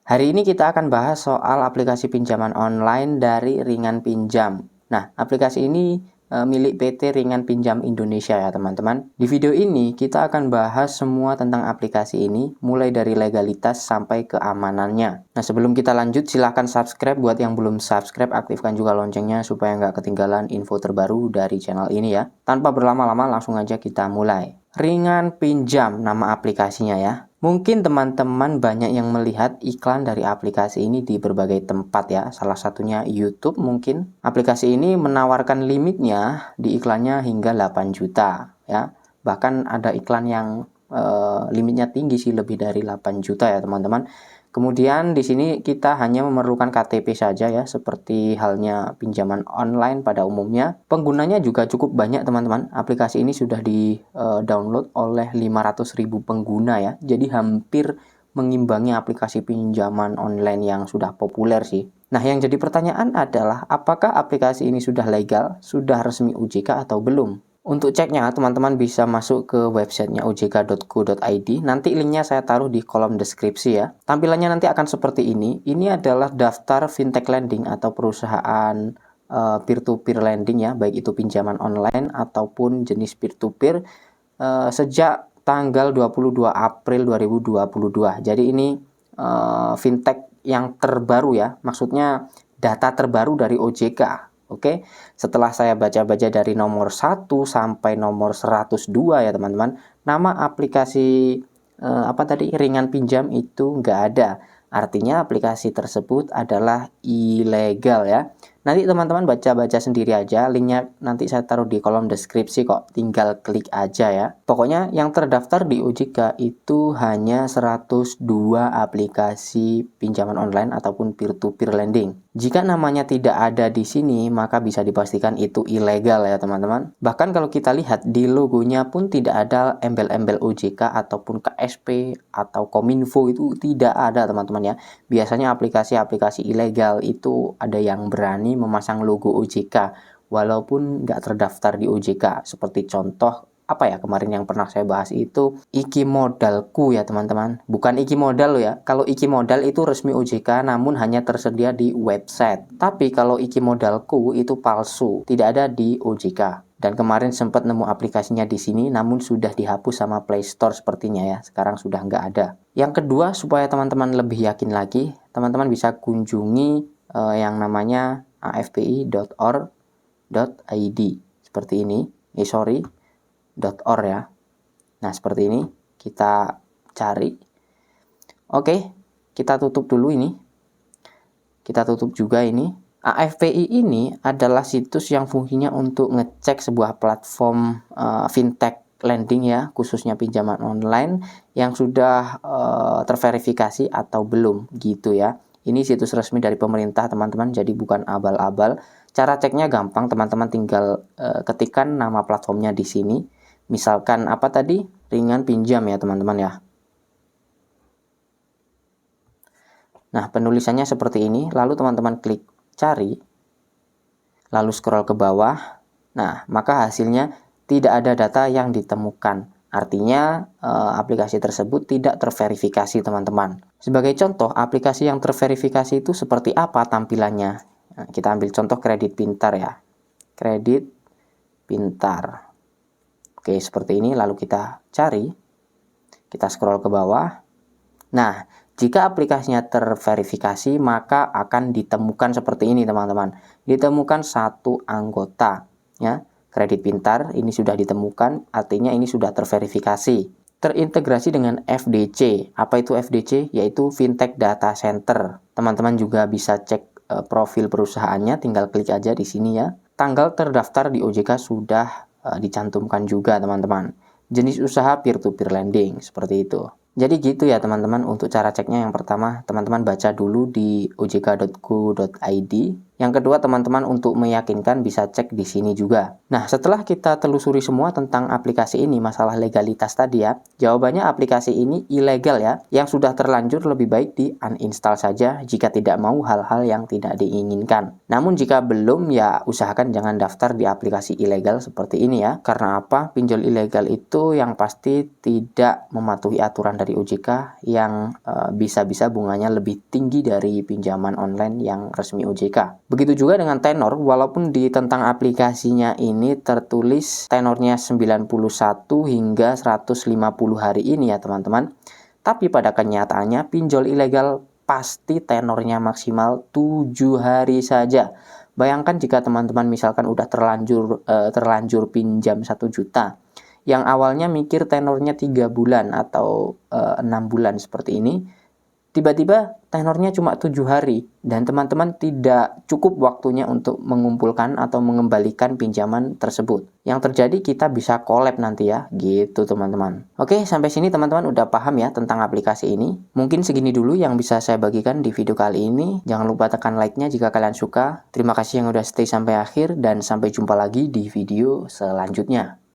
Hari ini kita akan bahas soal aplikasi pinjaman online dari Ringan Pinjam. Nah, aplikasi ini milik PT Ringan Pinjam Indonesia ya teman-teman. Di video ini kita akan bahas semua tentang aplikasi ini, mulai dari legalitas sampai keamanannya. Nah, sebelum kita lanjut, silahkan subscribe. Buat yang belum subscribe, aktifkan juga loncengnya supaya nggak ketinggalan info terbaru dari channel ini ya. Tanpa berlama-lama, langsung aja kita mulai. Ringan Pinjam nama aplikasinya ya. Mungkin teman-teman banyak yang melihat iklan dari aplikasi ini di berbagai tempat ya. Salah satunya YouTube mungkin. Aplikasi ini menawarkan limitnya di iklannya hingga 8 juta ya. Bahkan ada iklan yang limitnya tinggi sih, lebih dari 8 juta ya teman-teman. Kemudian di sini kita hanya memerlukan KTP saja ya, seperti halnya pinjaman online pada umumnya. Penggunanya juga cukup banyak teman-teman. Aplikasi ini sudah di-download oleh 500.000 pengguna ya. Jadi hampir mengimbangi aplikasi pinjaman online yang sudah populer sih. Nah, yang jadi pertanyaan adalah apakah aplikasi ini sudah legal, sudah resmi OJK atau belum? Untuk ceknya, teman-teman bisa masuk ke websitenya ojk.go.id. Nanti linknya saya taruh di kolom deskripsi ya. Tampilannya nanti akan seperti ini. Ini adalah daftar fintech lending atau perusahaan peer-to-peer lending ya, baik itu pinjaman online ataupun jenis peer-to-peer sejak tanggal 22 April 2022. Jadi ini fintech yang terbaru ya, maksudnya data terbaru dari OJK. Oke, setelah saya baca-baca dari nomor 1 sampai nomor 102 ya teman-teman, nama aplikasi Ringan Pinjam itu nggak ada. Artinya aplikasi tersebut adalah ilegal ya. Nanti teman-teman baca-baca sendiri aja, linknya nanti saya taruh di kolom deskripsi kok, tinggal klik aja ya. Pokoknya yang terdaftar di OJK itu hanya 102 aplikasi pinjaman online ataupun peer-to-peer lending. Jika namanya tidak ada di sini, maka bisa dipastikan itu ilegal ya teman-teman. Bahkan kalau kita lihat di logonya pun tidak ada embel-embel OJK ataupun KSP atau Kominfo, itu tidak ada teman-teman ya. Biasanya aplikasi-aplikasi ilegal itu ada yang berani memasang logo OJK walaupun nggak terdaftar di OJK. Seperti contoh kemarin yang pernah saya bahas itu Iki Modalku ya teman-teman. Bukan Iki Modal loh ya. Kalau Iki Modal itu resmi OJK namun hanya tersedia di website. Tapi kalau Iki Modalku itu palsu, tidak ada di OJK. Dan kemarin sempat nemu aplikasinya di sini namun sudah dihapus sama Play Store sepertinya ya. Sekarang sudah nggak ada. Yang kedua, supaya teman-teman lebih yakin lagi, teman-teman bisa kunjungi yang namanya afpi.org.id seperti ini. .or ya. Nah, seperti ini kita cari. Oke, kita tutup dulu ini. Kita tutup juga ini. AFPI ini adalah situs yang fungsinya untuk ngecek sebuah platform fintech lending ya, khususnya pinjaman online yang sudah terverifikasi atau belum gitu ya. Ini situs resmi dari pemerintah teman-teman, jadi bukan abal-abal. Cara ceknya gampang, teman-teman tinggal ketikkan nama platformnya di sini. Misalkan Ringan Pinjam ya teman-teman ya. Nah, penulisannya seperti ini. Lalu teman-teman klik cari. Lalu scroll ke bawah. Nah, maka hasilnya tidak ada data yang ditemukan. Artinya aplikasi tersebut tidak terverifikasi teman-teman. Sebagai contoh, aplikasi yang terverifikasi itu seperti apa tampilannya? Nah, kita ambil contoh Kredit Pintar ya. Kredit Pintar. Oke, seperti ini. Lalu kita cari. Kita scroll ke bawah. Nah, jika aplikasinya terverifikasi, maka akan ditemukan seperti ini teman-teman. Ditemukan satu anggota ya. Kredit Pintar ini sudah ditemukan, artinya ini sudah terverifikasi. Terintegrasi dengan FDC. Apa itu FDC? Yaitu Fintech Data Center. Teman-teman juga bisa cek profil perusahaannya, tinggal klik aja di sini ya. Tanggal terdaftar di OJK sudah dicantumkan juga teman-teman. Jenis usaha peer-to-peer lending, seperti itu. Jadi gitu ya teman-teman untuk cara ceknya. Yang pertama, teman-teman baca dulu di ojk.go.id. Yang kedua, teman-teman untuk meyakinkan bisa cek di sini juga. Nah, setelah kita telusuri semua tentang aplikasi ini, masalah legalitas tadi ya, jawabannya aplikasi ini ilegal ya. Yang sudah terlanjur lebih baik di uninstall saja jika tidak mau hal-hal yang tidak diinginkan. Namun jika belum, ya usahakan jangan daftar di aplikasi ilegal seperti ini ya. Karena apa? Pinjol ilegal itu yang pasti tidak mematuhi aturan dari OJK yang bisa-bisa bunganya lebih tinggi dari pinjaman online yang resmi OJK. Begitu juga dengan tenor, walaupun di tentang aplikasinya ini tertulis tenornya 91 hingga 150 hari ini ya teman-teman. Tapi pada kenyataannya pinjol ilegal pasti tenornya maksimal 7 hari saja. Bayangkan jika teman-teman misalkan udah terlanjur pinjam 1 juta. Yang awalnya mikir tenornya 3 bulan atau 6 bulan seperti ini. Tiba-tiba tenornya cuma 7 hari dan teman-teman tidak cukup waktunya untuk mengumpulkan atau mengembalikan pinjaman tersebut. Yang terjadi kita bisa collab nanti ya, gitu teman-teman. Oke, sampai sini teman-teman udah paham ya tentang aplikasi ini. Mungkin segini dulu yang bisa saya bagikan di video kali ini. Jangan lupa tekan like-nya jika kalian suka. Terima kasih yang udah stay sampai akhir dan sampai jumpa lagi di video selanjutnya.